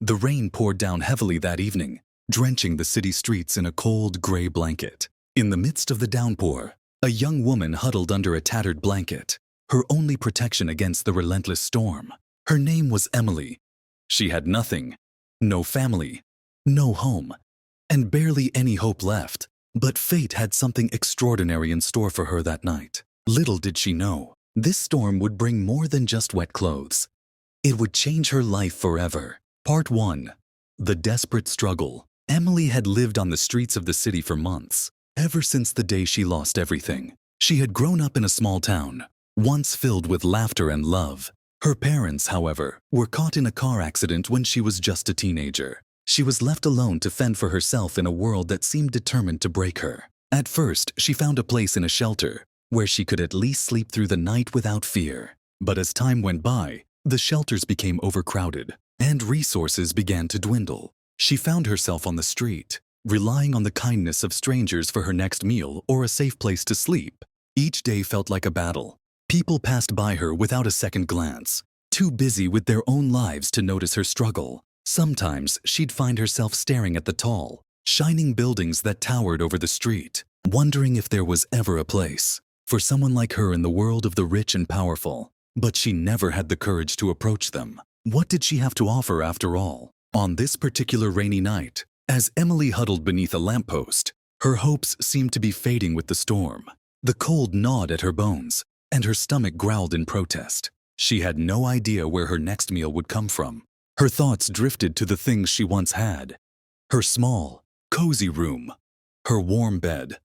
The rain poured down heavily that evening, drenching the city streets in a cold, gray blanket. In the midst of the downpour, a young woman huddled under a tattered blanket, her only protection against the relentless storm. Her name was Emily. She had nothing, no family, no home, and barely any hope left. But fate had something extraordinary in store for her that night. Little did she know, this storm would bring more than just wet clothes. It would change her life forever. Part 1. The Desperate Struggle. Emily had lived on the streets of the city for months, ever since the day she lost everything. She had grown up in a small town, once filled with laughter and love. Her parents, however, were caught in a car accident when she was just a teenager. She was left alone to fend for herself in a world that seemed determined to break her. At first, she found a place in a shelter, where she could at least sleep through the night without fear. But as time went by, the shelters became overcrowded, and resources began to dwindle. She found herself on the street, relying on the kindness of strangers for her next meal or a safe place to sleep. Each day felt like a battle. People passed by her without a second glance, too busy with their own lives to notice her struggle. Sometimes she'd find herself staring at the tall, shining buildings that towered over the street, wondering if there was ever a place for someone like her in the world of the rich and powerful. But she never had the courage to approach them. What did she have to offer after all? On this particular rainy night, as Emily huddled beneath a lamppost, her hopes seemed to be fading with the storm. The cold gnawed at her bones, and her stomach growled in protest. She had no idea where her next meal would come from. Her thoughts drifted to the things she once had. Her small, cozy room, her warm bed,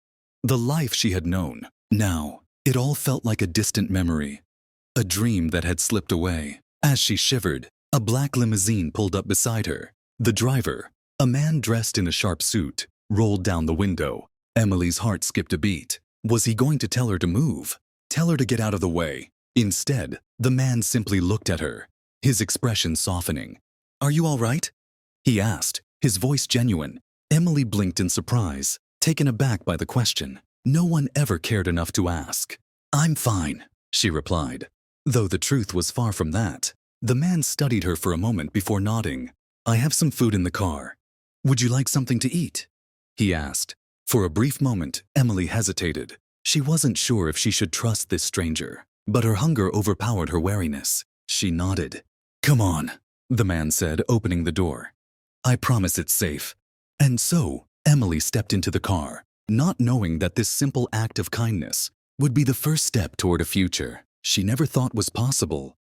the life she had known. Now, it all felt like a distant memory, a dream that had slipped away. As she shivered, a black limousine pulled up beside her. The driver, a man dressed in a sharp suit, rolled down the window. Emily's heart skipped a beat. Was he going to tell her to move? Tell her to get out of the way? Instead, the man simply looked at her, his expression softening. "Are you all right?" he asked, his voice genuine. Emily blinked in surprise, taken aback by the question. No one ever cared enough to ask. "I'm fine," she replied. Though the truth was far from that. The man studied her for a moment before nodding. "I have some food in the car. Would you like something to eat?" he asked. For a brief moment, Emily hesitated. She wasn't sure if she should trust this stranger, but her hunger overpowered her wariness. She nodded. "Come on," the man said, opening the door. "I promise it's safe." And so, Emily stepped into the car, not knowing that this simple act of kindness would be the first step toward a future she never thought was possible.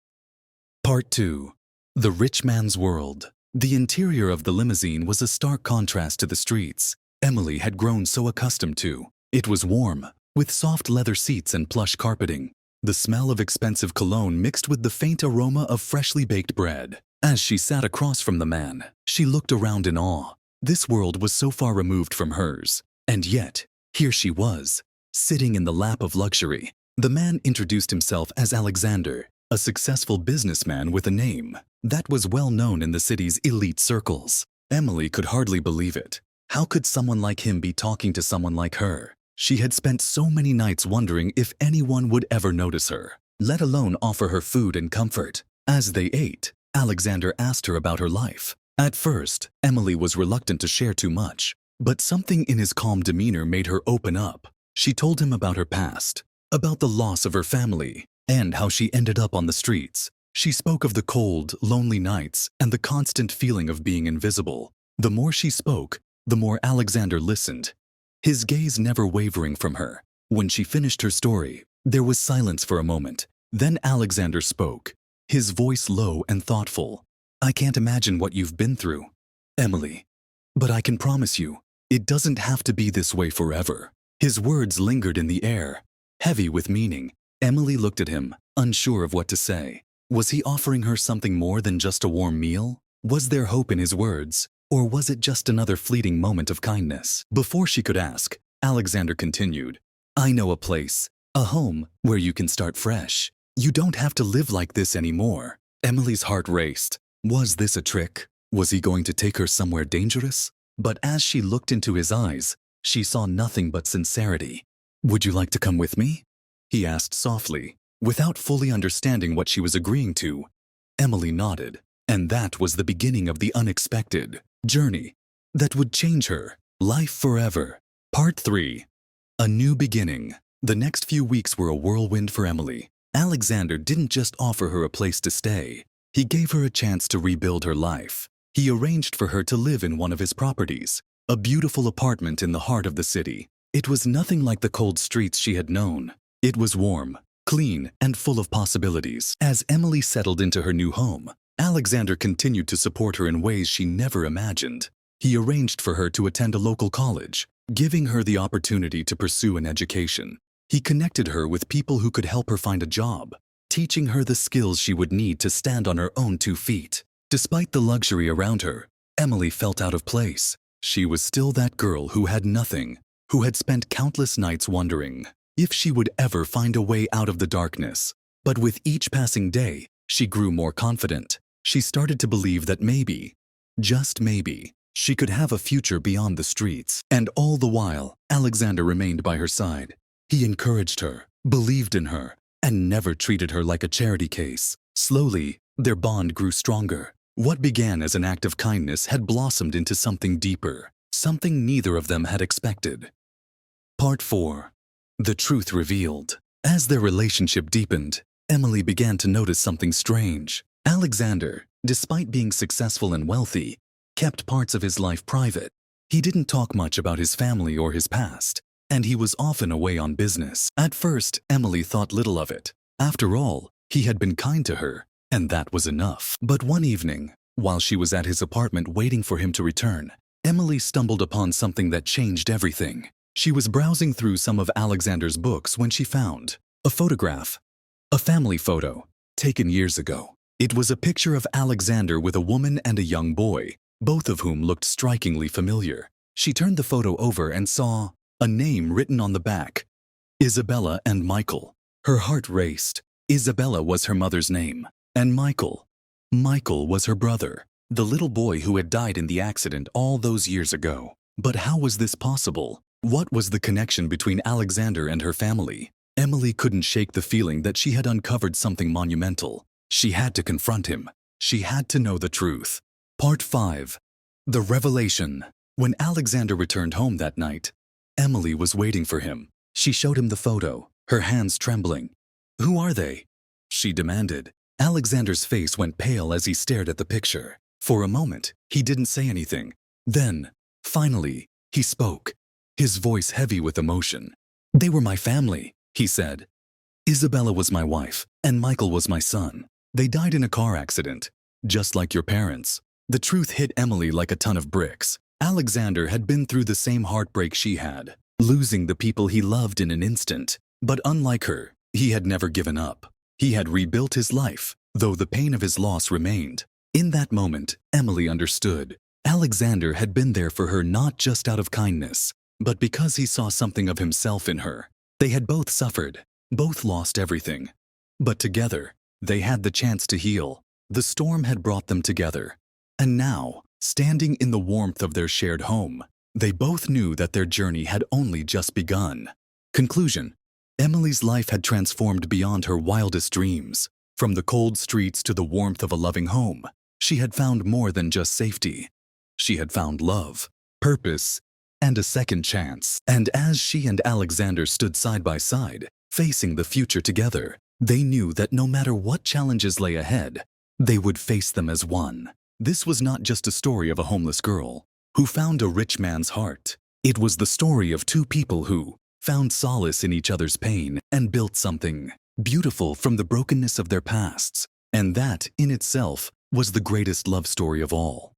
Part 2. The Rich Man's World. The interior of the limousine was a stark contrast to the streets Emily had grown so accustomed to. It was warm, with soft leather seats and plush carpeting. The smell of expensive cologne mixed with the faint aroma of freshly baked bread. As she sat across from the man, she looked around in awe. This world was so far removed from hers, and yet, here she was, sitting in the lap of luxury. The man introduced himself as Alexander, a successful businessman with a name that was well known in the city's elite circles. Emily could hardly believe it. How could someone like him be talking to someone like her? She had spent so many nights wondering if anyone would ever notice her, let alone offer her food and comfort. As they ate, Alexander asked her about her life. At first, Emily was reluctant to share too much, but something in his calm demeanor made her open up. She told him about her past, about the loss of her family, and how she ended up on the streets. She spoke of the cold, lonely nights and the constant feeling of being invisible. The more she spoke, the more Alexander listened, his gaze never wavering from her. When she finished her story, there was silence for a moment. Then Alexander spoke, his voice low and thoughtful. "I can't imagine what you've been through, Emily, but I can promise you, it doesn't have to be this way forever." His words lingered in the air, heavy with meaning. Emily looked at him, unsure of what to say. Was he offering her something more than just a warm meal? Was there hope in his words, or was it just another fleeting moment of kindness? Before she could ask, Alexander continued, "I know a place, a home where you can start fresh. You don't have to live like this anymore." Emily's heart raced. Was this a trick? Was he going to take her somewhere dangerous? But as she looked into his eyes, she saw nothing but sincerity. "Would you like to come with me?" he asked softly. Without fully understanding what she was agreeing to, Emily nodded. And that was the beginning of the unexpected journey that would change her life forever. Part 3. A new beginning. The next few weeks were a whirlwind for Emily. Alexander didn't just offer her a place to stay. He gave her a chance to rebuild her life. He arranged for her to live in one of his properties, a beautiful apartment in the heart of the city. It was nothing like the cold streets she had known. It was warm, clean, and full of possibilities. As Emily settled into her new home, Alexander continued to support her in ways she never imagined. He arranged for her to attend a local college, giving her the opportunity to pursue an education. He connected her with people who could help her find a job, teaching her the skills she would need to stand on her own 2 feet. Despite the luxury around her, Emily felt out of place. She was still that girl who had nothing, who had spent countless nights wondering if she would ever find a way out of the darkness. But with each passing day, she grew more confident. She started to believe that maybe, just maybe, she could have a future beyond the streets. And all the while, Alexander remained by her side. He encouraged her, believed in her, and never treated her like a charity case. Slowly, their bond grew stronger. What began as an act of kindness had blossomed into something deeper, something neither of them had expected. Part 4. The truth revealed. As their relationship deepened, Emily began to notice something strange. Alexander, despite being successful and wealthy, kept parts of his life private. He didn't talk much about his family or his past, and he was often away on business. At first, Emily thought little of it. After all, he had been kind to her, and that was enough. But one evening, while she was at his apartment waiting for him to return, Emily stumbled upon something that changed everything. She was browsing through some of Alexander's books when she found a photograph, a family photo, taken years ago. It was a picture of Alexander with a woman and a young boy, both of whom looked strikingly familiar. She turned the photo over and saw a name written on the back: Isabella and Michael. Her heart raced. Isabella was her mother's name, and Michael was her brother, the little boy who had died in the accident all those years ago. But how was this possible? What was the connection between Alexander and her family? Emily couldn't shake the feeling that she had uncovered something monumental. She had to confront him. She had to know the truth. Part 5. The revelation. When Alexander returned home that night, Emily was waiting for him. She showed him the photo, her hands trembling. "Who are they?" she demanded. Alexander's face went pale as he stared at the picture. For a moment, he didn't say anything. Then, finally, he spoke, his voice heavy with emotion. "They were my family," he said. "Isabella was my wife, and Michael was my son. They died in a car accident, just like your parents." The truth hit Emily like a ton of bricks. Alexander had been through the same heartbreak she had, losing the people he loved in an instant. But unlike her, he had never given up. He had rebuilt his life, though the pain of his loss remained. In that moment, Emily understood. Alexander had been there for her not just out of kindness, but because he saw something of himself in her. They had both suffered, both lost everything. But together, they had the chance to heal. The storm had brought them together. And now, standing in the warmth of their shared home, they both knew that their journey had only just begun. Conclusion. Emily's life had transformed beyond her wildest dreams. From the cold streets to the warmth of a loving home, she had found more than just safety. She had found love, purpose, and a second chance. And as she and Alexander stood side by side, facing the future together, they knew that no matter what challenges lay ahead, they would face them as one. This was not just a story of a homeless girl who found a rich man's heart. It was the story of 2 people who found solace in each other's pain and built something beautiful from the brokenness of their pasts. And that, in itself, was the greatest love story of all.